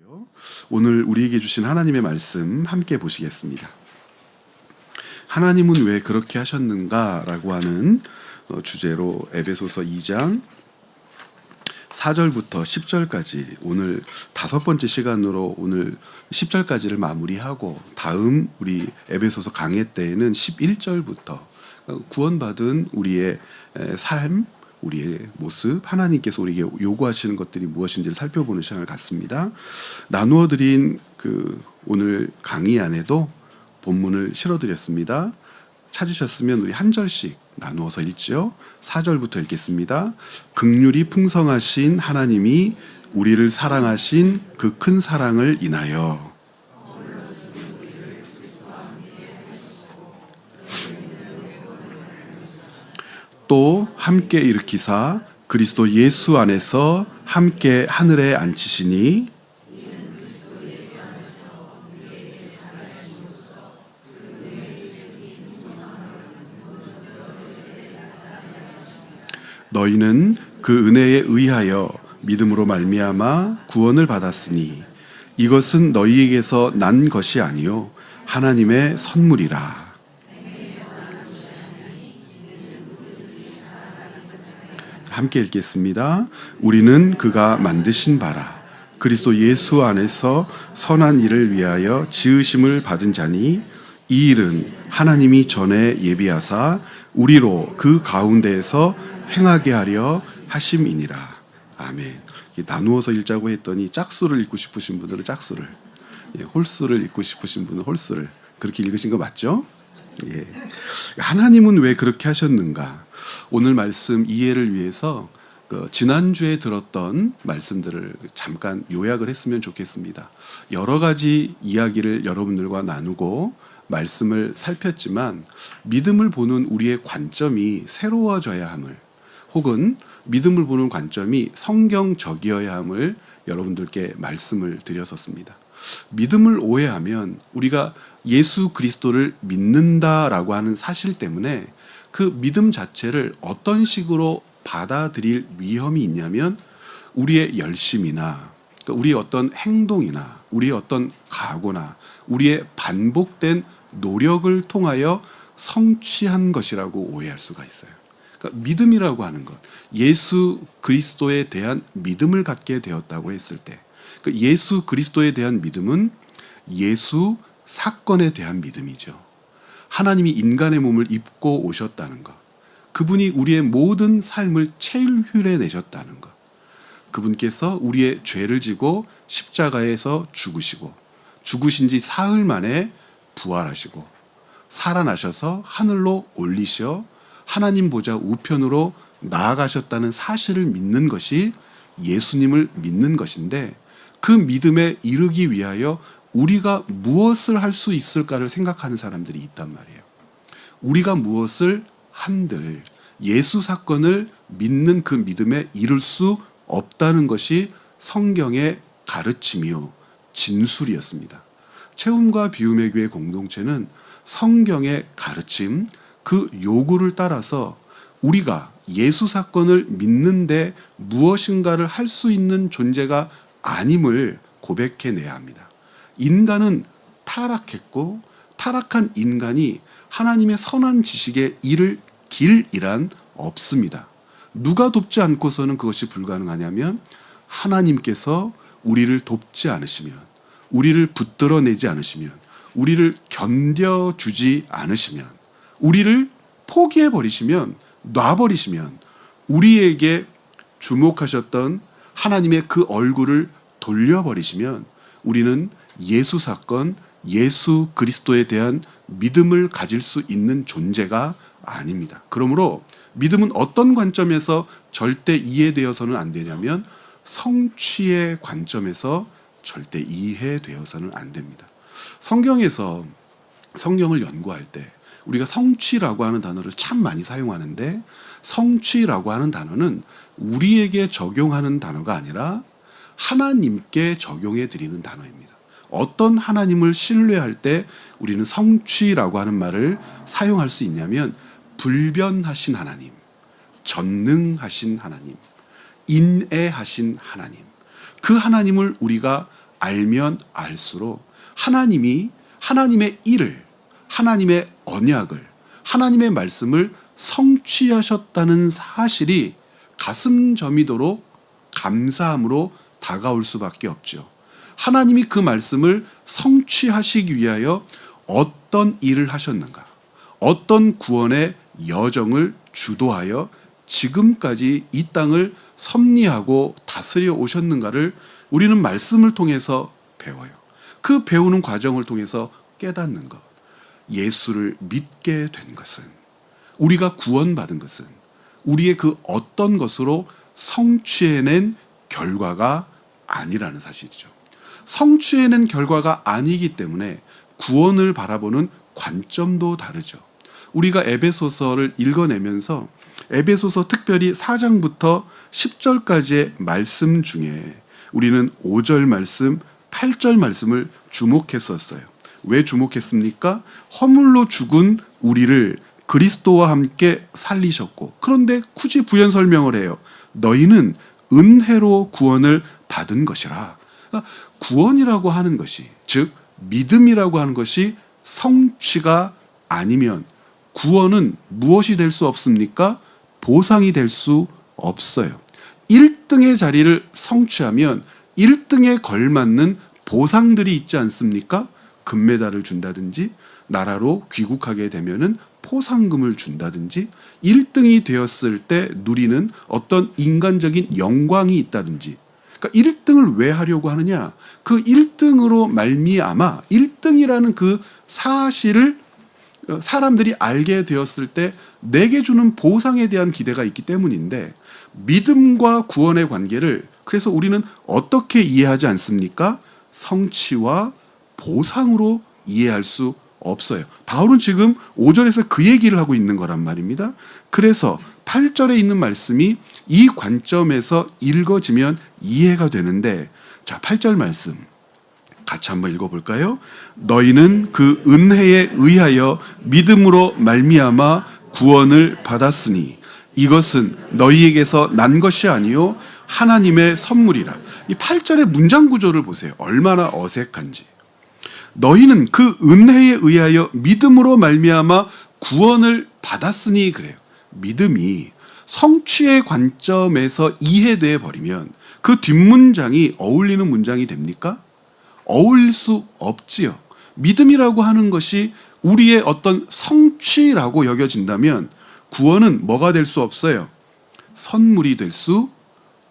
있고요. 오늘 우리에게 주신 하나님의 말씀 함께 보시겠습니다. 하나님은 왜 그렇게 하셨는가라고 하는 주제로 에베소서 2장 4절부터 10절까지 오늘 5번째 시간으로 오늘 10절까지를 마무리하고 다음 우리 에베소서 강해 때에는 11절부터 구원받은 우리의 삶, 우리의 모습, 하나님께서 우리에게 요구하시는 것들이 무엇인지를 살펴보는 시간을 갖습니다. 나누어 드린 오늘 강의 안에도 본문을 실어드렸습니다. 찾으셨으면 우리 한 절씩 나누어서 읽죠. 4절부터 읽겠습니다. 긍휼이 풍성하신 하나님이 우리를 사랑하신 그 큰 사랑을 인하여 또 함께 일으키사 그리스도 예수 안에서 함께 하늘에 앉히시니 너희는 그 은혜에 의하여 믿음으로 말미암아 구원을 받았으니 이것은 너희에게서 난 것이 아니요 하나님의 선물이라. 함께 읽겠습니다. 우리는 그가 만드신 바라 그리스도 예수 안에서 선한 일을 위하여 지으심을 받은 자니 이 일은 하나님이 전에 예비하사 우리로 그 가운데에서 행하게 하려 하심이니라. 아멘. 나누어서 읽자고 했더니 짝수를 읽고 싶으신 분들은 짝수를, 홀수를 읽고 싶으신 분은 홀수를 그렇게 읽으신 거 맞죠? 예. 하나님은 왜 그렇게 하셨는가? 오늘 말씀 이해를 위해서 지난주에 들었던 말씀들을 잠깐 요약을 했으면 좋겠습니다. 여러 가지 이야기를 여러분들과 나누고 말씀을 살폈지만 믿음을 보는 우리의 관점이 새로워져야 함을, 혹은 믿음을 보는 관점이 성경적이어야 함을 여러분들께 말씀을 드렸었습니다. 믿음을 오해하면 우리가 예수 그리스도를 믿는다라고 하는 사실 때문에 그 믿음 자체를 어떤 식으로 받아들일 위험이 있냐면 우리의 열심이나 우리의 어떤 행동이나 우리의 어떤 각오나 우리의 반복된 노력을 통하여 성취한 것이라고 오해할 수가 있어요. 그러니까 믿음이라고 하는 것, 예수 그리스도에 대한 믿음을 갖게 되었다고 했을 때 예수 그리스도에 대한 믿음은 예수 사건에 대한 믿음이죠. 하나님이 인간의 몸을 입고 오셨다는 것, 그분이 우리의 모든 삶을 체휼해 내셨다는 것, 그분께서 우리의 죄를 지고 십자가에서 죽으신 지 사흘 만에 부활하시고 살아나셔서 하늘로 올리셔 하나님 보좌 우편으로 나아가셨다는 사실을 믿는 것이 예수님을 믿는 것인데, 그 믿음에 이르기 위하여 우리가 무엇을 할 수 있을까를 생각하는 사람들이 있단 말이에요. 우리가 무엇을 한들 예수 사건을 믿는 그 믿음에 이룰 수 없다는 것이 성경의 가르침이요 진술이었습니다. 체험과 비움의 교회 공동체는 성경의 가르침, 그 요구를 따라서 우리가 예수 사건을 믿는데 무엇인가를 할 수 있는 존재가 아님을 고백해내야 합니다. 인간은 타락했고 타락한 인간이 하나님의 선한 지식에 이를 길이란 없습니다. 누가 돕지 않고서는 그것이 불가능하냐면 하나님께서 우리를 돕지 않으시면, 우리를 붙들어내지 않으시면, 우리를 견뎌주지 않으시면, 우리를 포기해버리시면, 놔버리시면 우리에게 주목하셨던 하나님의 그 얼굴을 돌려버리시면 우리는 예수 사건, 예수 그리스도에 대한 믿음을 가질 수 있는 존재가 아닙니다. 그러므로 믿음은 어떤 관점에서 절대 이해되어서는 안 되냐면 성취의 관점에서 절대 이해되어서는 안 됩니다. 성경에서 성경을 연구할 때 우리가 성취라고 하는 단어를 참 많이 사용하는데, 성취라고 하는 단어는 우리에게 적용하는 단어가 아니라 하나님께 적용해 드리는 단어입니다. 어떤 하나님을 신뢰할 때 우리는 성취라고 하는 말을 사용할 수 있냐면 불변하신 하나님, 전능하신 하나님, 인애하신 하나님, 그 하나님을 우리가 알면 알수록 하나님이 하나님의 일을, 하나님의 언약을, 하나님의 말씀을 성취하셨다는 사실이 가슴 저미도록 감사함으로 다가올 수밖에 없죠. 하나님이 그 말씀을 성취하시기 위하여 어떤 일을 하셨는가, 어떤 구원의 여정을 주도하여 지금까지 이 땅을 섭리하고 다스려 오셨는가를 우리는 말씀을 통해서 배워요. 그 배우는 과정을 통해서 깨닫는 것, 예수를 믿게 된 것은, 우리가 구원받은 것은 우리의 그 어떤 것으로 성취해낸 결과가 아니라는 사실이죠. 성취해낸 결과가 아니기 때문에 구원을 바라보는 관점도 다르죠. 우리가 에베소서를 읽어내면서 에베소서 특별히 4장부터 10절까지의 말씀 중에 우리는 5절 말씀, 8절 말씀을 주목했었어요. 왜 주목했습니까? 허물로 죽은 우리를 그리스도와 함께 살리셨고, 그런데 굳이 부연 설명을 해요. 너희는 은혜로 구원을 받은 것이라. 그러니까 구원이라고 하는 것이, 즉 믿음이라고 하는 것이 성취가 아니면 구원은 무엇이 될 수 없습니까? 보상이 될 수 없어요. 1등의 자리를 성취하면 1등에 걸맞는 보상들이 있지 않습니까? 금메달을 준다든지, 나라로 귀국하게 되면은 포상금을 준다든지, 1등이 되었을 때 누리는 어떤 인간적인 영광이 있다든지. 그러니까 1등을 왜 하려고 하느냐? 그 1등으로 말미암아 1등이라는 그 사실을 사람들이 알게 되었을 때 내게 주는 보상에 대한 기대가 있기 때문인데, 믿음과 구원의 관계를 그래서 우리는 어떻게 이해하지 않습니까? 성취와 보상으로 이해할 수 없어요. 바울은 지금 5절에서 그 얘기를 하고 있는 거란 말입니다. 그래서 8절에 있는 말씀이 이 관점에서 읽어지면 이해가 되는데, 자, 8절 말씀 같이 한번 읽어볼까요? 너희는 그 은혜에 의하여 믿음으로 말미암아 구원을 받았으니 이것은 너희에게서 난 것이 아니요 하나님의 선물이라. 이 8절의 문장 구조를 보세요. 얼마나 어색한지. 너희는 그 은혜에 의하여 믿음으로 말미암아 구원을 받았으니 그래요. 믿음이 성취의 관점에서 이해돼 버리면 그 뒷문장이 어울리는 문장이 됩니까? 어울릴 수 없지요. 믿음이라고 하는 것이 우리의 어떤 성취라고 여겨진다면 구원은 뭐가 될 수 없어요? 선물이 될 수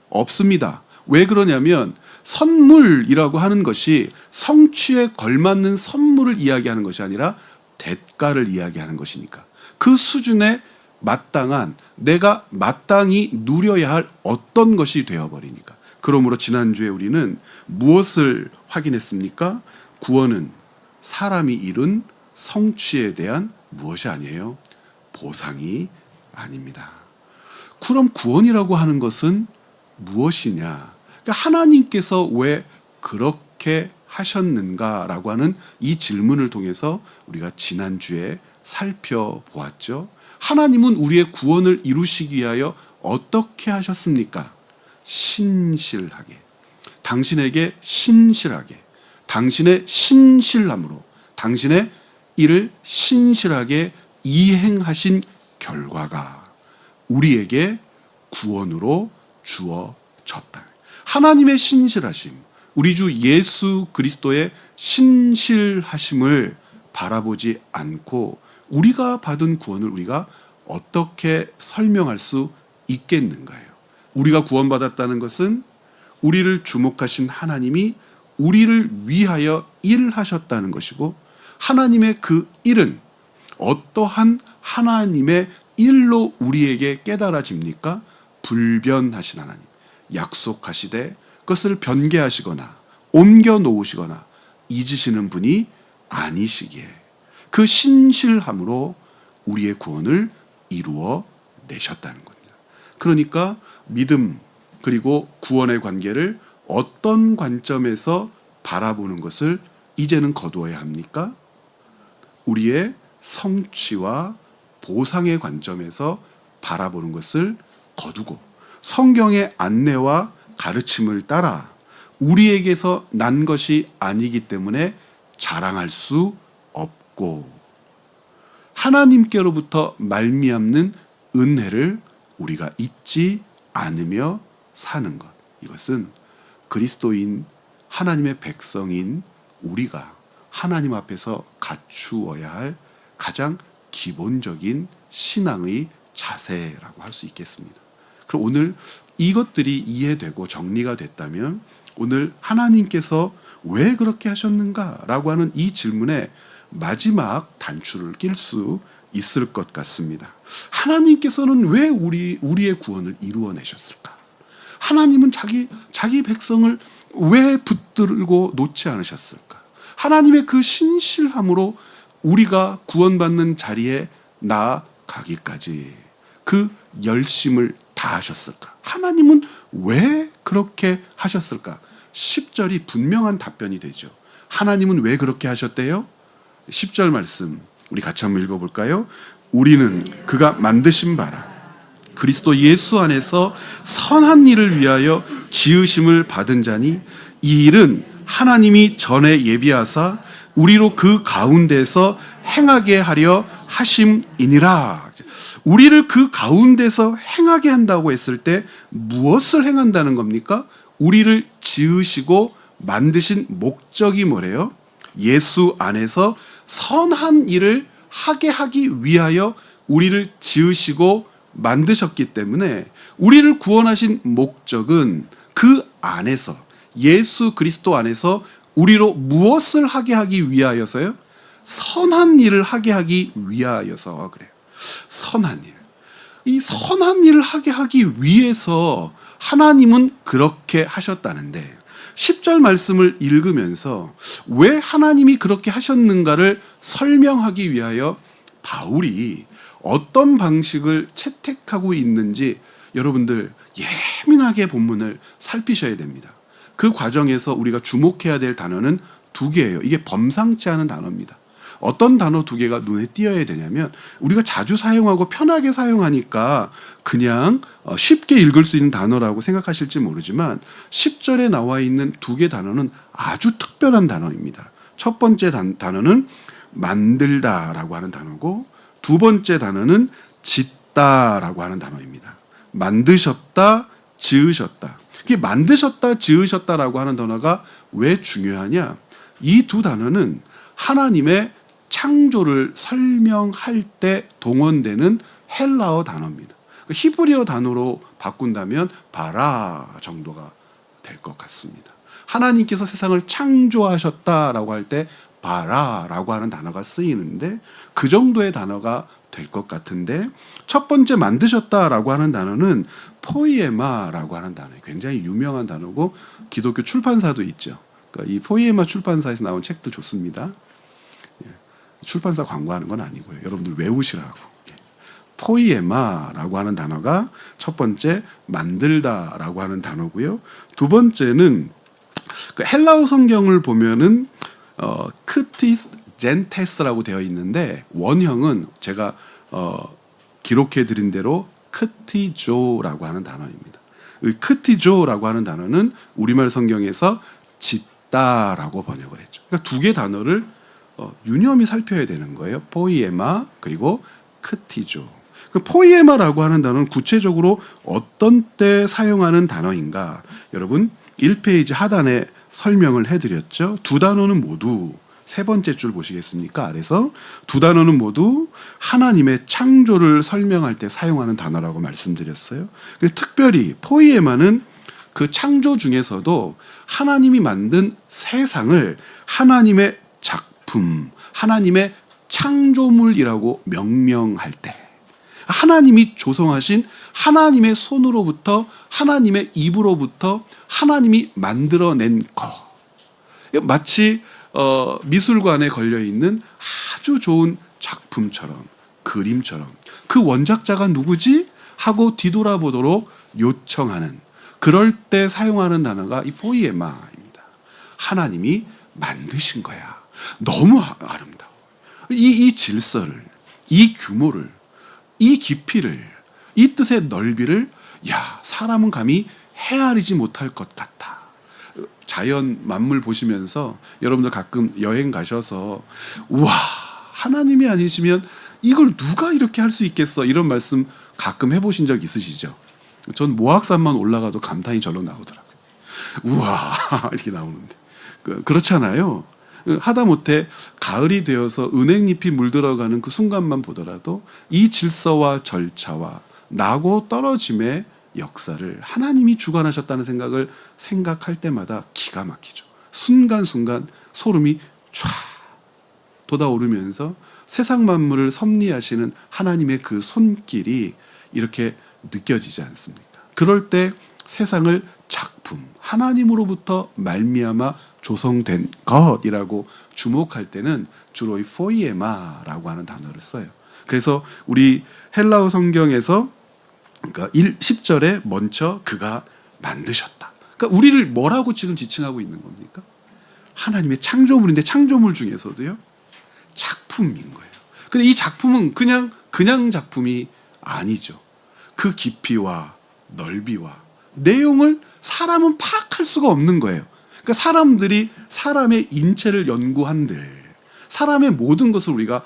없습니다. 왜 그러냐면 선물이라고 하는 것이 성취에 걸맞는 선물을 이야기하는 것이 아니라 대가를 이야기하는 것이니까, 그 수준에 마땅한, 내가 마땅히 누려야 할 어떤 것이 되어버리니까. 그러므로 지난주에 우리는 무엇을 확인했습니까? 구원은 사람이 이룬 성취에 대한 무엇이 아니에요? 보상이 아닙니다. 그럼 구원이라고 하는 것은 무엇이냐? 그러니까 하나님께서 왜 그렇게 하셨는가라고 하는 이 질문을 통해서 우리가 지난주에 살펴보았죠. 하나님은 우리의 구원을 이루시기 위하여 어떻게 하셨습니까? 신실하게, 당신에게 신실하게, 당신의 신실함으로 당신의 일을 신실하게 이행하신 결과가 우리에게 구원으로 주어졌다. 하나님의 신실하심, 우리 주 예수 그리스도의 신실하심을 바라보지 않고 우리가 받은 구원을 우리가 어떻게 설명할 수 있겠는가요? 우리가 구원받았다는 것은 우리를 주목하신 하나님이 우리를 위하여 일하셨다는 것이고, 하나님의 그 일은 어떠한 하나님의 일로 우리에게 깨달아집니까? 불변하신 하나님, 약속하시되 그것을 변개하시거나 옮겨 놓으시거나 잊으시는 분이 아니시기에 그 신실함으로 우리의 구원을 이루어 내셨다는 겁니다. 그러니까 믿음 그리고 구원의 관계를 어떤 관점에서 바라보는 것을 이제는 거두어야 합니까? 우리의 성취와 보상의 관점에서 바라보는 것을 거두고 성경의 안내와 가르침을 따라 우리에게서 난 것이 아니기 때문에 자랑할 수 없고, 하나님께로부터 말미암는 은혜를 우리가 잊지 않으며 사는 것, 이것은 그리스도인 하나님의 백성인 우리가 하나님 앞에서 갖추어야 할 가장 기본적인 신앙의 자세라고 할 수 있겠습니다. 그럼 오늘 이것들이 이해되고 정리가 됐다면 오늘 하나님께서 왜 그렇게 하셨는가라고 하는 이 질문에 마지막 단추를 낄 수 있을 것 같습니다. 하나님께서는 왜 우리의 구원을 이루어내셨을까? 하나님은 자기 백성을 왜 붙들고 놓지 않으셨을까? 하나님의 그 신실함으로 우리가 구원받는 자리에 나아가기까지 그 열심을 다하셨을까? 하나님은 왜 그렇게 하셨을까? 10절이 분명한 답변이 되죠. 하나님은 왜 그렇게 하셨대요? 10절 말씀 우리 같이 한번 읽어볼까요? 우리는 그가 만드신 바라 그리스도 예수 안에서 선한 일을 위하여 지으심을 받은 자니 이 일은 하나님이 전에 예비하사 우리로 그 가운데서 행하게 하려 하심이니라. 우리를 그 가운데서 행하게 한다고 했을 때 무엇을 행한다는 겁니까? 우리를 지으시고 만드신 목적이 뭐래요? 예수 안에서 선한 일을 하게 하기 위하여 우리를 지으시고 만드셨기 때문에 우리를 구원하신 목적은 그 안에서 예수 그리스도 안에서 우리로 무엇을 하게 하기 위하여서요? 선한 일을 하게 하기 위하여서 그래요. 선한 일. 이 선한 일을 하게 하기 위해서 하나님은 그렇게 하셨다는데 10절 말씀을 읽으면서 왜 하나님이 그렇게 하셨는가를 설명하기 위하여 바울이 어떤 방식을 채택하고 있는지 여러분들 예민하게 본문을 살피셔야 됩니다. 그 과정에서 우리가 주목해야 될 단어는 두 개예요. 이게 범상치 않은 단어입니다. 어떤 단어 두 개가 눈에 띄어야 되냐면 우리가 자주 사용하고 편하게 사용하니까 그냥 쉽게 읽을 수 있는 단어라고 생각하실지 모르지만 10절에 나와 있는 두 개 단어는 아주 특별한 단어입니다. 첫 번째 단어는 만들다라고 하는 단어고 두 번째 단어는 짓다라고 하는 단어입니다. 만드셨다, 지으셨다. 이게 만드셨다, 지으셨다라고 하는 단어가 왜 중요하냐? 이 두 단어는 하나님의 창조를 설명할 때 동원되는 헬라어 단어입니다. 히브리어 단어로 바꾼다면 바라 정도가 될 것 같습니다. 하나님께서 세상을 창조하셨다라고 할 때 바라라고 하는 단어가 쓰이는데 그 정도의 단어가 될 것 같은데 첫 번째 만드셨다라고 하는 단어는 포이에마라고 하는 단어예요. 굉장히 유명한 단어고 기독교 출판사도 있죠. 그러니까 이 포이에마 출판사에서 나온 책도 좋습니다. 출판사 광고하는 건 아니고요. 여러분들 외우시라고. 포이에마라고 하는 단어가 첫 번째 만들다라고 하는 단어고요. 두 번째는 그 헬라어 성경을 보면은 크티스 젠테스라고 되어 있는데 원형은 제가 기록해 드린 대로 크티조라고 하는 단어입니다. 크티조라고 하는 단어는 우리말 성경에서 짓다라고 번역을 했죠. 그러니까 두 개 단어를 유념히 살펴야 되는 거예요. 포이에마 그리고 크티조. 포이에마라고 하는 단어는 구체적으로 어떤 때 사용하는 단어인가? 여러분 1페이지 하단에 설명을 해드렸죠. 두 단어는 모두 세 번째 줄 보시겠습니까? 아래서 두 단어는 모두 하나님의 창조를 설명할 때 사용하는 단어라고 말씀드렸어요. 그래서 특별히 포이에마는 그 창조 중에서도 하나님이 만든 세상을 하나님의 작품, 하나님의 창조물이라고 명명할 때 하나님이 조성하신 하나님의 손으로부터 하나님의 입으로부터 하나님이 만들어낸 것 마치 미술관에 걸려있는 아주 좋은 작품처럼 그림처럼 그 원작자가 누구지? 하고 뒤돌아보도록 요청하는 그럴 때 사용하는 단어가 이 포이에마입니다. 하나님이 만드신 거야. 너무 아름다워. 이 질서를, 이 규모를, 이 깊이를, 이 뜻의 넓이를 사람은 감히 헤아리지 못할 것 같아. 자연 만물 보시면서 여러분들 가끔 여행 가셔서 우와, 하나님이 아니시면 이걸 누가 이렇게 할 수 있겠어, 이런 말씀 가끔 해보신 적 있으시죠? 전 모악산만 올라가도 감탄이 절로 나오더라고요. 우와 이렇게 나오는데 그렇잖아요. 하다못해 가을이 되어서 은행잎이 물들어가는 그 순간만 보더라도 이 질서와 절차와 나고 떨어짐의 역사를 하나님이 주관하셨다는 생각을 생각할 때마다 기가 막히죠. 순간순간 소름이 촤 돋아오르면서 세상 만물을 섭리하시는 하나님의 그 손길이 이렇게 느껴지지 않습니까? 그럴 때 세상을 작품, 하나님으로부터 말미암아 조성된 것이라고 주목할 때는 주로 이 포이에마라고 하는 단어를 써요. 그래서 우리 헬라어 성경에서 그러니까 10절에 먼저 그가 만드셨다. 그러니까 우리를 뭐라고 지금 지칭하고 있는 겁니까? 하나님의 창조물인데 창조물 중에서도요, 작품인 거예요. 근데 이 작품은 그냥 작품이 아니죠. 그 깊이와 넓이와 내용을 사람은 파악할 수가 없는 거예요. 그러니까 사람들이 사람의 인체를 연구한들 사람의 모든 것을 우리가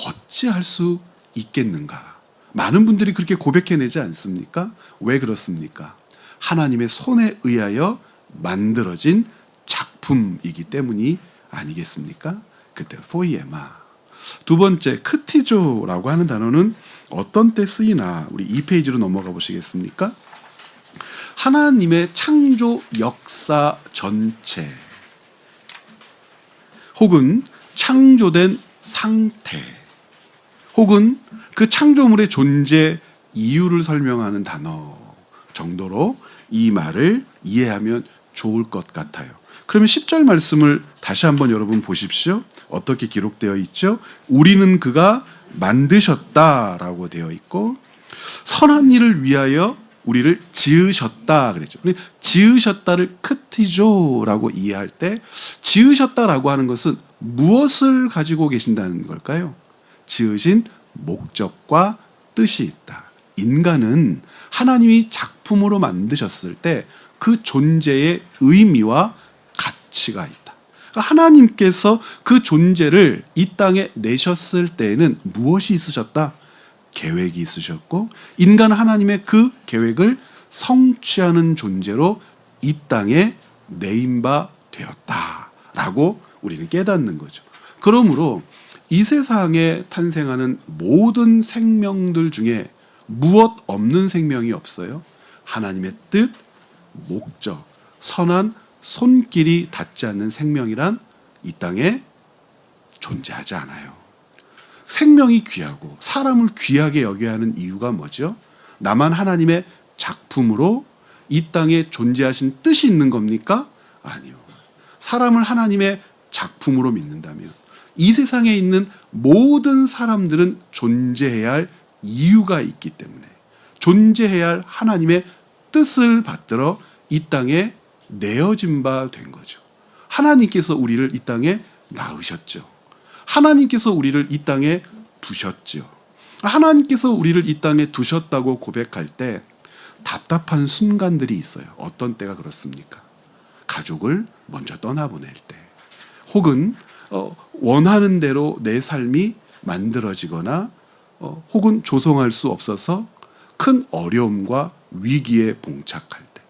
어찌할 수 있겠는가? 많은 분들이 그렇게 고백해내지 않습니까? 왜 그렇습니까? 하나님의 손에 의하여 만들어진 작품이기 때문이 아니겠습니까? 그때 포이에마. 두 번째, 크티조라고 하는 단어는 어떤 때 쓰이나 우리 2페이지로 넘어가 보시겠습니까? 하나님의 창조 역사 전체 혹은 창조된 상태 혹은 그 창조물의 존재 이유를 설명하는 단어 정도로 이 말을 이해하면 좋을 것 같아요. 그러면 10절 말씀을 다시 한번 여러분 보십시오. 어떻게 기록되어 있죠? 우리는 그가 만드셨다라고 되어 있고 선한 일을 위하여 우리를 지으셨다 그랬죠. 지으셨다를 크티조라고 이해할 때 지으셨다라고 하는 것은 무엇을 가지고 계신다는 걸까요? 지으신 목적과 뜻이 있다. 인간은 하나님이 작품으로 만드셨을 때 그 존재의 의미와 가치가 있다. 그러니까 하나님께서 그 존재를 이 땅에 내셨을 때에는 무엇이 있으셨다? 계획이 있으셨고 인간은 하나님의 그 계획을 성취하는 존재로 이 땅에 내인 바 되었다라고 우리는 깨닫는 거죠. 그러므로 이 세상에 탄생하는 모든 생명들 중에 무엇 없는 생명이 없어요. 하나님의 뜻, 목적, 선한 손길이 닿지 않는 생명이란 이 땅에 존재하지 않아요. 생명이 귀하고 사람을 귀하게 여겨야 하는 이유가 뭐죠? 나만 하나님의 작품으로 이 땅에 존재하신 뜻이 있는 겁니까? 아니요. 사람을 하나님의 작품으로 믿는다면 이 세상에 있는 모든 사람들은 존재해야 할 이유가 있기 때문에 존재해야 할 하나님의 뜻을 받들어 이 땅에 내어진 바 된 거죠. 하나님께서 우리를 이 땅에 낳으셨죠. 하나님께서 우리를 이 땅에 두셨죠. 하나님께서 우리를 이 땅에 두셨다고 고백할 때 답답한 순간들이 있어요. 어떤 때가 그렇습니까? 가족을 먼저 떠나보낼 때 혹은 원하는 대로 내 삶이 만들어지거나 혹은 조성할 수 없어서 큰 어려움과 위기에 봉착할 때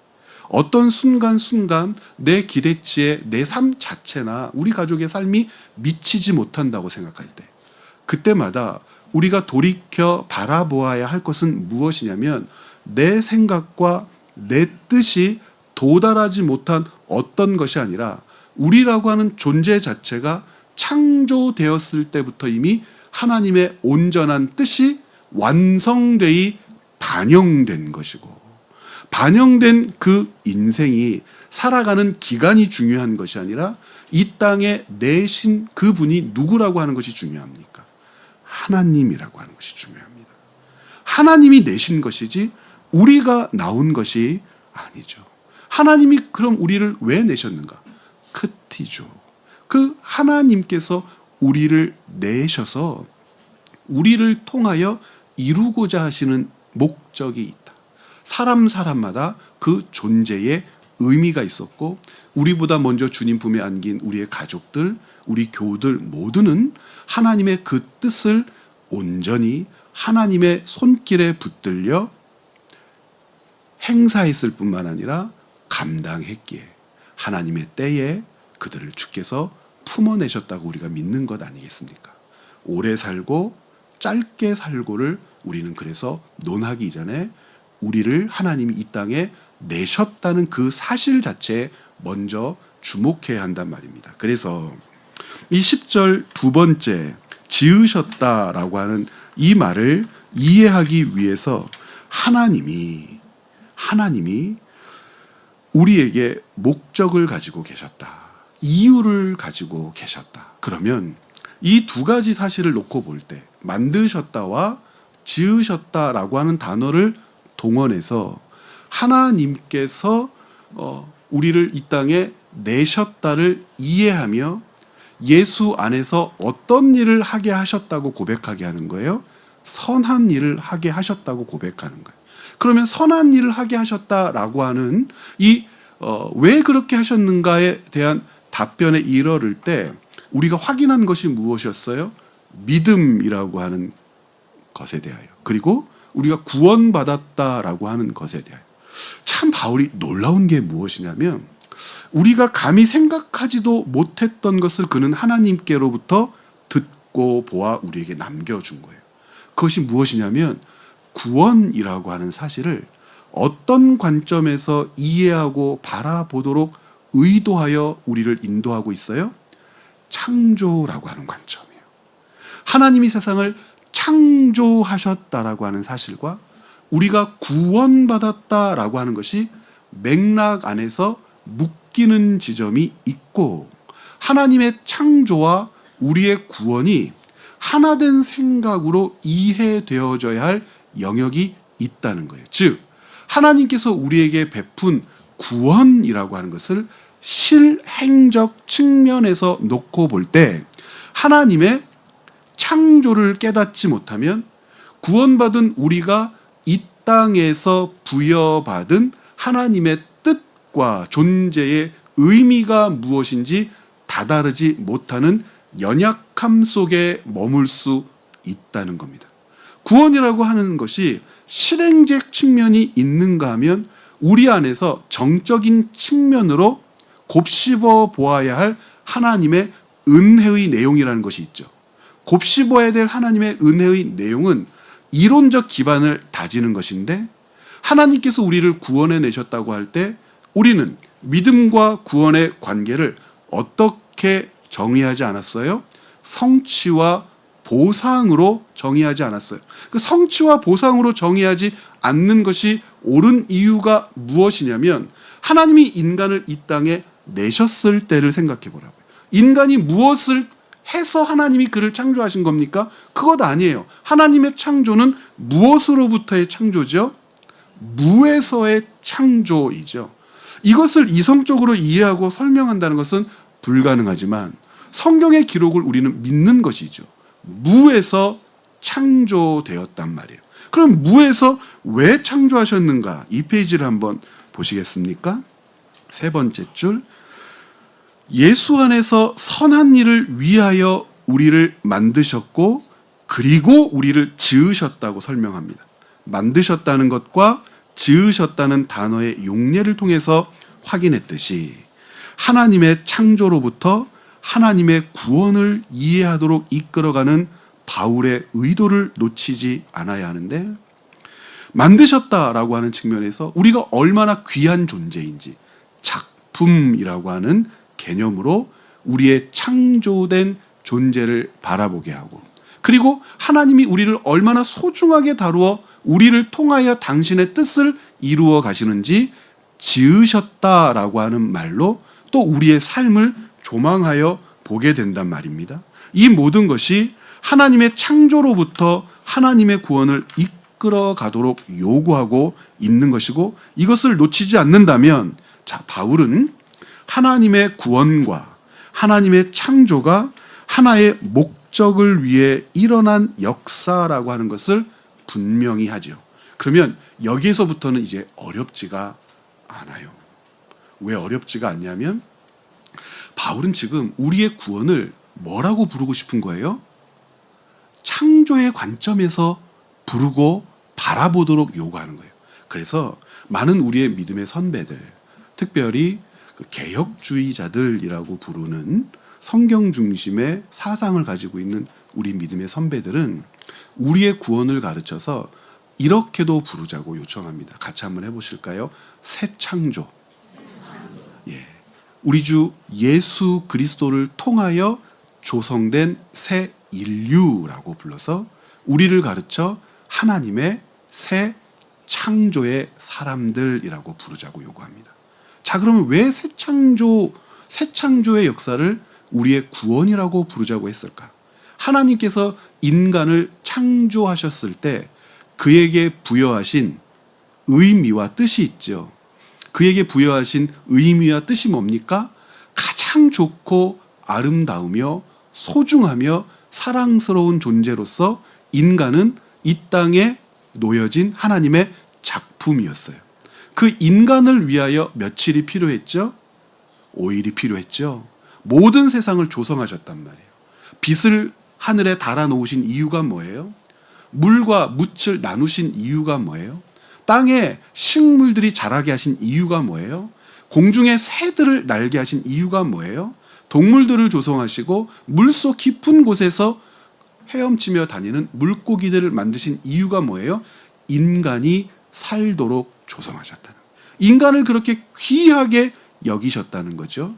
어떤 순간순간 내 기대치에 내 삶 자체나 우리 가족의 삶이 미치지 못한다고 생각할 때 그때마다 우리가 돌이켜 바라보아야 할 것은 무엇이냐면 내 생각과 내 뜻이 도달하지 못한 어떤 것이 아니라 우리라고 하는 존재 자체가 창조되었을 때부터 이미 하나님의 온전한 뜻이 완성되이 반영된 것이고 반영된 그 인생이 살아가는 기간이 중요한 것이 아니라 이 땅에 내신 그분이 누구라고 하는 것이 중요합니까? 하나님이라고 하는 것이 중요합니다. 하나님이 내신 것이지 우리가 나온 것이 아니죠. 하나님이 그럼 우리를 왜 내셨는가? 크티죠. 그 하나님께서 우리를 내셔서 우리를 통하여 이루고자 하시는 목적이 있다. 사람마다 그 존재의 의미가 있었고 우리보다 먼저 주님 품에 안긴 우리의 가족들, 우리 교우들 모두는 하나님의 그 뜻을 온전히 하나님의 손길에 붙들려 행사했을 뿐만 아니라 감당했기에 하나님의 때에 그들을 주께서 품어내셨다고 우리가 믿는 것 아니겠습니까? 오래 살고 짧게 살고를 우리는 그래서 논하기 이전에 우리를 하나님이 이 땅에 내셨다는 그 사실 자체에 먼저 주목해야 한단 말입니다. 그래서 이 10절 두 번째 지으셨다라고 하는 이 말을 이해하기 위해서 하나님이 우리에게 목적을 가지고 계셨다. 이유를 가지고 계셨다. 그러면 이 두 가지 사실을 놓고 볼 때 만드셨다와 지으셨다라고 하는 단어를 동원해서 하나님께서 우리를 이 땅에 내셨다를 이해하며 예수 안에서 어떤 일을 하게 하셨다고 고백하게 하는 거예요? 선한 일을 하게 하셨다고 고백하는 거예요. 그러면 선한 일을 하게 하셨다라고 하는 왜 그렇게 하셨는가에 대한 답변에 이르를 때 우리가 확인한 것이 무엇이었어요? 믿음이라고 하는 것에 대하여, 그리고 우리가 구원받았다라고 하는 것에 대하여. 참 바울이 놀라운 게 무엇이냐면 우리가 감히 생각하지도 못했던 것을 그는 하나님께로부터 듣고 보아 우리에게 남겨준 거예요. 그것이 무엇이냐면 구원이라고 하는 사실을 어떤 관점에서 이해하고 바라보도록 의도하여 우리를 인도하고 있어요? 창조라고 하는 관점이에요. 하나님이 세상을 창조하셨다라고 하는 사실과 우리가 구원받았다라고 하는 것이 맥락 안에서 묶이는 지점이 있고, 하나님의 창조와 우리의 구원이 하나된 생각으로 이해되어져야 할 영역이 있다는 거예요. 즉 하나님께서 우리에게 베푼 구원이라고 하는 것을 실행적 측면에서 놓고 볼 때 하나님의 창조를 깨닫지 못하면 구원받은 우리가 이 땅에서 부여받은 하나님의 뜻과 존재의 의미가 무엇인지 다다르지 못하는 연약함 속에 머물 수 있다는 겁니다. 구원이라고 하는 것이 실행적 측면이 있는가 하면 우리 안에서 정적인 측면으로 곱씹어 보아야 할 하나님의 은혜의 내용이라는 것이 있죠. 곱씹어야 될 하나님의 은혜의 내용은 이론적 기반을 다지는 것인데, 하나님께서 우리를 구원해 내셨다고 할 때 우리는 믿음과 구원의 관계를 어떻게 정의하지 않았어요? 성취와 보상으로 정의하지 않았어요. 그 성취와 보상으로 정의하지 않는 것이 옳은 이유가 무엇이냐면 하나님이 인간을 이 땅에 내셨을 때를 생각해 보라고요. 인간이 무엇을 해서 하나님이 그를 창조하신 겁니까? 그것 아니에요. 하나님의 창조는 무엇으로부터의 창조죠? 무에서의 창조이죠. 이것을 이성적으로 이해하고 설명한다는 것은 불가능하지만 성경의 기록을 우리는 믿는 것이죠. 무에서 창조되었단 말이에요. 그럼 무에서 왜 창조하셨는가? 이 페이지를 한번 보시겠습니까? 세 번째 줄, 예수 안에서 선한 일을 위하여 우리를 만드셨고 그리고 우리를 지으셨다고 설명합니다. 만드셨다는 것과 지으셨다는 단어의 용례를 통해서 확인했듯이 하나님의 창조로부터 하나님의 구원을 이해하도록 이끌어가는 바울의 의도를 놓치지 않아야 하는데, 만드셨다라고 하는 측면에서 우리가 얼마나 귀한 존재인지 작품이라고 하는 개념으로 우리의 창조된 존재를 바라보게 하고, 그리고 하나님이 우리를 얼마나 소중하게 다루어 우리를 통하여 당신의 뜻을 이루어 가시는지 지으셨다라고 하는 말로 또 우리의 삶을 조망하여 보게 된단 말입니다. 이 모든 것이 하나님의 창조로부터 하나님의 구원을 이끌어 가도록 요구하고 있는 것이고, 이것을 놓치지 않는다면 바울은 하나님의 구원과 하나님의 창조가 하나의 목적을 위해 일어난 역사라고 하는 것을 분명히 하죠. 그러면 여기에서부터는 이제 어렵지가 않아요. 왜 어렵지가 않냐면 바울은 지금 우리의 구원을 뭐라고 부르고 싶은 거예요? 창조의 관점에서 부르고 바라보도록 요구하는 거예요. 그래서 많은 우리의 믿음의 선배들, 특별히 그 개혁주의자들이라고 부르는 성경 중심의 사상을 가지고 있는 우리 믿음의 선배들은 우리의 구원을 가르쳐서 이렇게도 부르자고 요청합니다. 같이 한번 해보실까요? 새 창조. 예. 우리 주 예수 그리스도를 통하여 조성된 새 인류라고 불러서 우리를 가르쳐 하나님의 새 창조의 사람들이라고 부르자고 요구합니다. 자, 그러면 왜 새 창조의 역사를 우리의 구원이라고 부르자고 했을까? 하나님께서 인간을 창조하셨을 때 그에게 부여하신 의미와 뜻이 있죠. 그에게 부여하신 의미와 뜻이 뭡니까? 가장 좋고 아름다우며 소중하며 사랑스러운 존재로서 인간은 이 땅에 놓여진 하나님의 작품이었어요. 그 인간을 위하여 며칠이 필요했죠? 5일이 필요했죠. 모든 세상을 조성하셨단 말이에요. 빛을 하늘에 달아놓으신 이유가 뭐예요? 물과 묻을 나누신 이유가 뭐예요? 땅에 식물들이 자라게 하신 이유가 뭐예요? 공중의 새들을 날게 하신 이유가 뭐예요? 동물들을 조성하시고 물속 깊은 곳에서 헤엄치며 다니는 물고기들을 만드신 이유가 뭐예요? 인간이 살도록 조성하셨다는 거예요. 인간을 그렇게 귀하게 여기셨다는 거죠.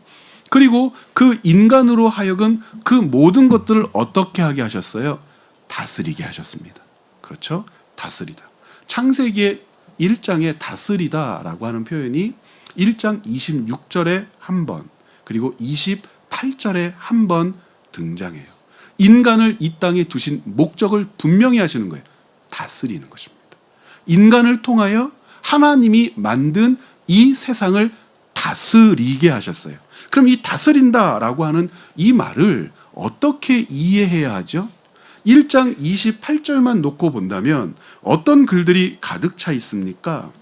그리고 그 인간으로 하여금 그 모든 것들을 어떻게 하게 하셨어요? 다스리게 하셨습니다. 그렇죠? 다스리다. 창세기의 1장에 다스리다라고 하는 표현이 1장 26절에 한 번, 그리고 28절에 한 번 등장해요. 인간을 이 땅에 두신 목적을 분명히 하시는 거예요. 다스리는 것입니다. 인간을 통하여 하나님이 만든 이 세상을 다스리게 하셨어요. 그럼 이 다스린다라고 하는 이 말을 어떻게 이해해야 하죠? 1장 28절만 놓고 본다면 어떤 글들이 가득 차 있습니까?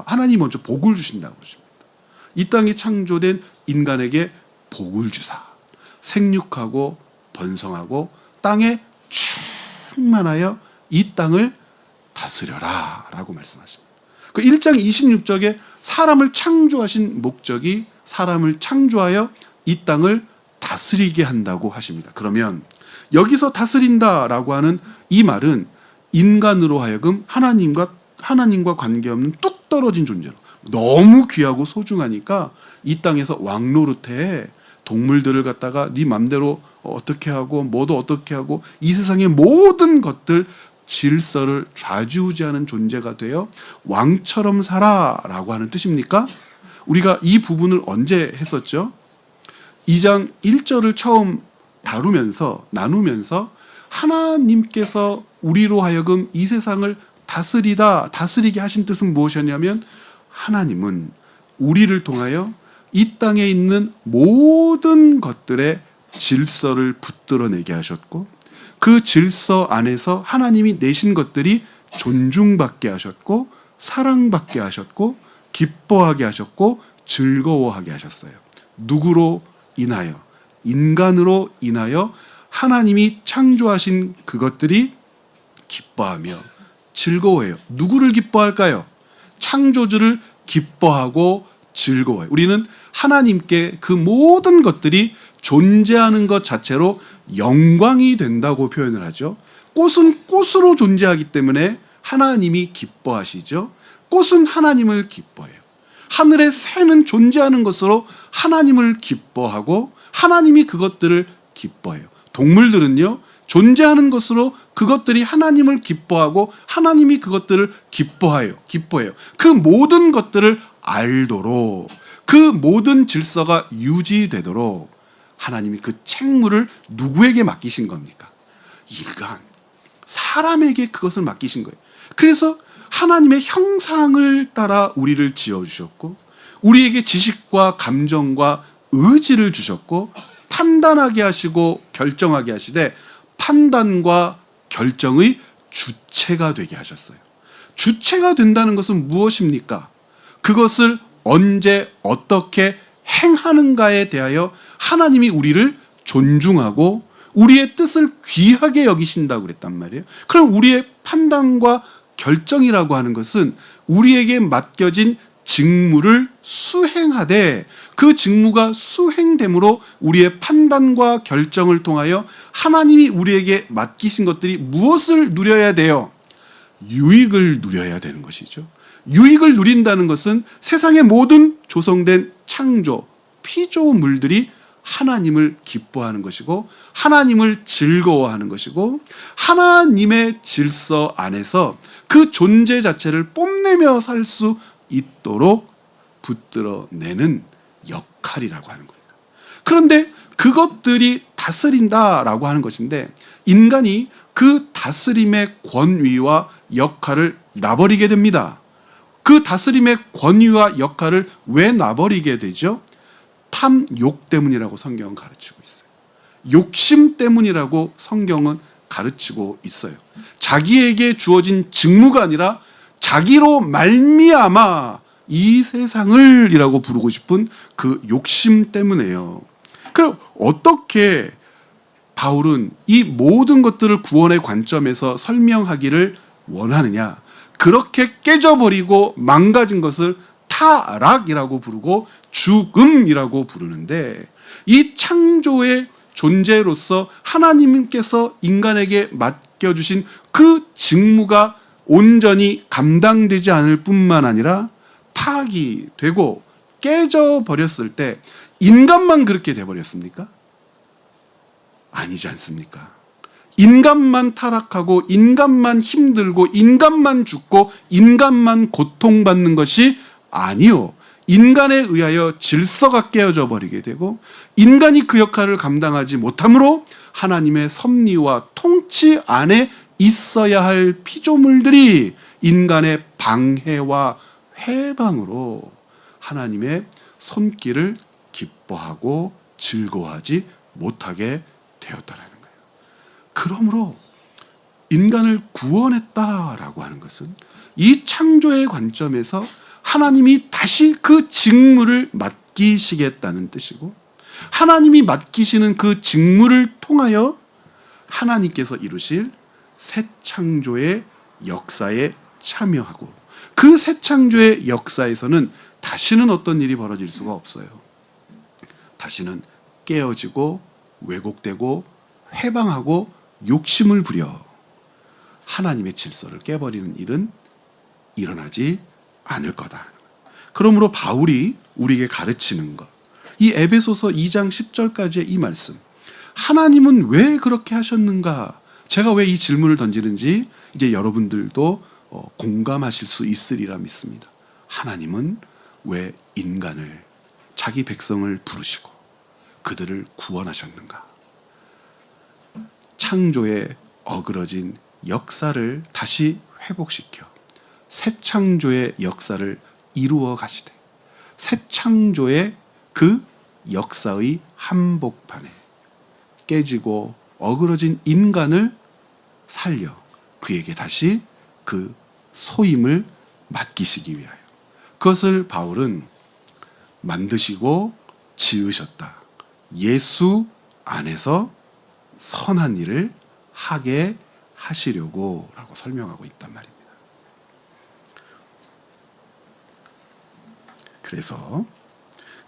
하나님 먼저 복을 주신다고 하십니다. 이 땅에 창조된 인간에게 복을 주사 생육하고 번성하고 땅에 충만하여 이 땅을 다스려라 라고 말씀하십니다. 그 1장 26절에 사람을 창조하신 목적이 사람을 창조하여 이 땅을 다스리게 한다고 하십니다. 그러면 여기서 다스린다라고 하는 이 말은 인간으로 하여금 하나님과 관계없는 뚝 떨어진 존재로 너무 귀하고 소중하니까 이 땅에서 왕노릇해 동물들을 갖다가 네 맘대로 어떻게 하고 뭐도 어떻게 하고 이 세상의 모든 것들 질서를 좌지우지하는 존재가 되어 왕처럼 살아라고 하는 뜻입니까? 우리가 이 부분을 언제 했었죠? 2장 1절을 처음 나누면서 하나님께서 우리로 하여금 이 세상을 다스리게 하신 뜻은 무엇이었냐면 하나님은 우리를 통하여 이 땅에 있는 모든 것들의 질서를 붙들어내게 하셨고 그 질서 안에서 하나님이 내신 것들이 존중받게 하셨고 사랑받게 하셨고 기뻐하게 하셨고 즐거워하게 하셨어요. 누구로 인하여? 인간으로 인하여 하나님이 창조하신 그것들이 기뻐하며 즐거워해요. 누구를 기뻐할까요? 창조주를 기뻐하고 즐거워해요. 우리는 하나님께 그 모든 것들이 존재하는 것 자체로 영광이 된다고 표현을 하죠. 꽃은 꽃으로 존재하기 때문에 하나님이 기뻐하시죠. 꽃은 하나님을 기뻐해요. 하늘의 새는 존재하는 것으로 하나님을 기뻐하고 하나님이 그것들을 기뻐해요. 동물들은요, 존재하는 것으로 그것들이 하나님을 기뻐하고 하나님이 그것들을 기뻐해요. 그 모든 것들을 알도록 그 모든 질서가 유지되도록 하나님이 그 책무를 누구에게 맡기신 겁니까? 인간, 사람에게 그것을 맡기신 거예요. 그래서 하나님의 형상을 따라 우리를 지어주셨고 우리에게 지식과 감정과 의지를 주셨고 판단하게 하시고 결정하게 하시되 판단과 결정의 주체가 되게 하셨어요. 주체가 된다는 것은 무엇입니까? 그것을 언제 어떻게 행하는가에 대하여 하나님이 우리를 존중하고 우리의 뜻을 귀하게 여기신다고 그랬단 말이에요. 그럼 우리의 판단과 결정이라고 하는 것은 우리에게 맡겨진 직무를 수행하되 그 직무가 수행됨으로 우리의 판단과 결정을 통하여 하나님이 우리에게 맡기신 것들이 무엇을 누려야 돼요? 유익을 누려야 되는 것이죠. 유익을 누린다는 것은 세상의 모든 조성된 창조, 피조물들이 하나님을 기뻐하는 것이고 하나님을 즐거워하는 것이고 하나님의 질서 안에서 그 존재 자체를 뽐내며 살 수 있도록 붙들어내는 역할이라고 하는 겁니다. 그런데 그것들이 다스린다라고 하는 것인데 인간이 그 다스림의 권위와 역할을 놔버리게 됩니다. 그 다스림의 권위와 역할을 왜 놔버리게 되죠? 탐욕 때문이라고 성경은 가르치고 있어요. 욕심 때문이라고 성경은 가르치고 있어요. 자기에게 주어진 직무가 아니라 자기로 말미암아 이 세상을 이라고 부르고 싶은 그 욕심 때문에요. 그럼 어떻게 바울은 이 모든 것들을 구원의 관점에서 설명하기를 원하느냐? 그렇게 깨져버리고 망가진 것을 타락이라고 부르고 죽음이라고 부르는데 이 창조의 존재로서 하나님께서 인간에게 맡겨주신 그 직무가 온전히 감당되지 않을 뿐만 아니라 파악이 되고 깨져버렸을 때 인간만 그렇게 돼버렸습니까? 아니지 않습니까? 인간만 타락하고 인간만 힘들고 인간만 죽고 인간만 고통받는 것이 아니요. 인간에 의하여 질서가 깨어져 버리게 되고 인간이 그 역할을 감당하지 못함으로 하나님의 섭리와 통치 안에 있어야 할 피조물들이 인간의 방해와 해방으로 하나님의 손길을 기뻐하고 즐거워하지 못하게 되었다라는 거예요. 그러므로 인간을 구원했다라고 하는 것은 이 창조의 관점에서 하나님이 다시 그 직무를 맡기시겠다는 뜻이고 하나님이 맡기시는 그 직무를 통하여 하나님께서 이루실 새 창조의 역사에 참여하고 그 새 창조의 역사에서는 다시는 어떤 일이 벌어질 수가 없어요. 다시는 깨어지고 왜곡되고 회방하고 욕심을 부려 하나님의 질서를 깨버리는 일은 일어나지 않을 거다. 그러므로 바울이 우리에게 가르치는 것, 이 에베소서 2장 10절까지의 이 말씀, 하나님은 왜 그렇게 하셨는가? 제가 왜 이 질문을 던지는지 이제 여러분들도 공감하실 수 있으리라 믿습니다. 하나님은 왜 인간을, 자기 백성을 부르시고 그들을 구원하셨는가? 창조의 어그러진 역사를 다시 회복시켜 새 창조의 역사를 이루어 가시되 새 창조의 그 역사의 한복판에 깨지고 어그러진 인간을 살려 그에게 다시 그 소임을 맡기시기 위하여 그것을 바울은 만드시고 지으셨다. 예수 안에서 선한 일을 하게 하시려고 라고 설명하고 있단 말입니다. 그래서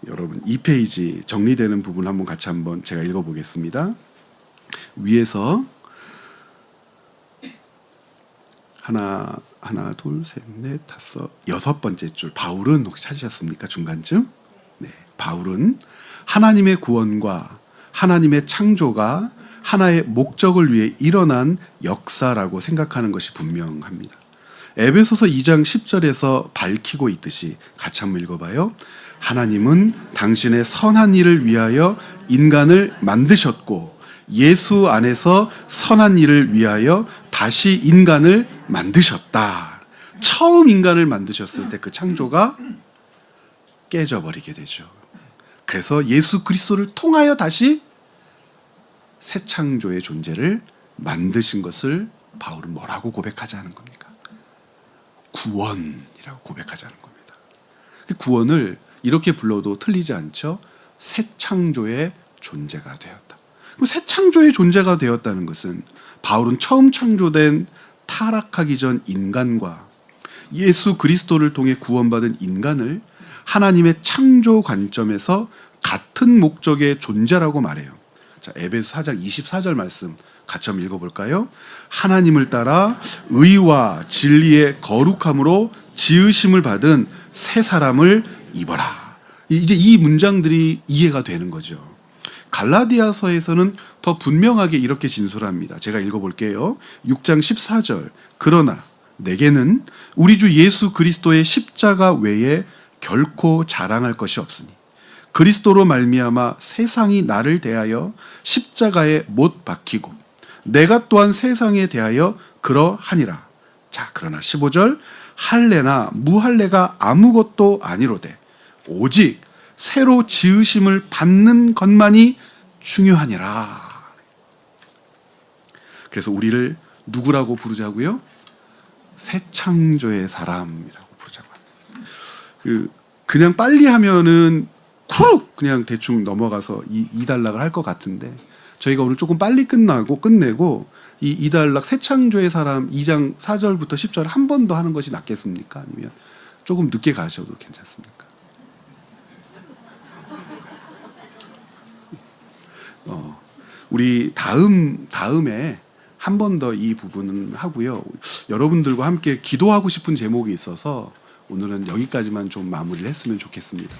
여러분 2페이지 정리되는 부분 한번 같이 한번 제가 읽어보겠습니다. 위에서 하나, 둘, 셋, 넷, 다섯, 여섯 번째 줄 바울은 혹시 찾으셨습니까? 중간쯤? 네, 바울은 하나님의 구원과 하나님의 창조가 하나의 목적을 위해 일어난 역사라고 생각하는 것이 분명합니다. 에베소서 2장 10절에서 밝히고 있듯이 같이 한번 읽어봐요. 하나님은 당신의 선한 일을 위하여 인간을 만드셨고 예수 안에서 선한 일을 위하여 다시 인간을 만드셨다. 처음 인간을 만드셨을 때 그 창조가 깨져버리게 되죠. 그래서 예수 그리스도를 통하여 다시 새 창조의 존재를 만드신 것을 바울은 뭐라고 고백하자는 겁니까? 구원이라고 고백하자는 겁니다. 구원을 이렇게 불러도 틀리지 않죠. 새 창조의 존재가 되었다. 그럼 새 창조의 존재가 되었다는 것은 바울은 처음 창조된 타락하기 전 인간과 예수 그리스도를 통해 구원받은 인간을 하나님의 창조 관점에서 같은 목적의 존재라고 말해요. 자, 에베소 4장 24절 말씀 같이 한번 읽어볼까요? 하나님을 따라 의와 진리의 거룩함으로 지으심을 받은 새 사람을 입어라. 이제 이 문장들이 이해가 되는 거죠. 갈라디아서에서는 더 분명하게 이렇게 진술합니다. 제가 읽어볼게요. 6장 14절. 그러나 내게는 우리 주 예수 그리스도의 십자가 외에 결코 자랑할 것이 없으니 그리스도로 말미암아 세상이 나를 대하여 십자가에 못 박히고 내가 또한 세상에 대하여 그러하니라. 자, 그러나 15절. 할례나 무할례가 아무것도 아니로되 오직 새로 지으심을 받는 것만이 중요하니라. 그래서 우리를 누구라고 부르자고요? 새 창조의 사람이라고 부르자고 합니다. 그냥 빨리 하면은 쿡 그냥 대충 넘어가서 이 단락을 할 것 같은데 저희가 오늘 조금 빨리 끝내고 이 이단락 새 창조의 사람 2장 4절부터 10절 한 번 더 하는 것이 낫겠습니까? 아니면 조금 늦게 가셔도 괜찮습니까? 우리 다음에 한 번 더 이 부분은 하고요. 여러분들과 함께 기도하고 싶은 제목이 있어서 오늘은 여기까지만 좀 마무리를 했으면 좋겠습니다.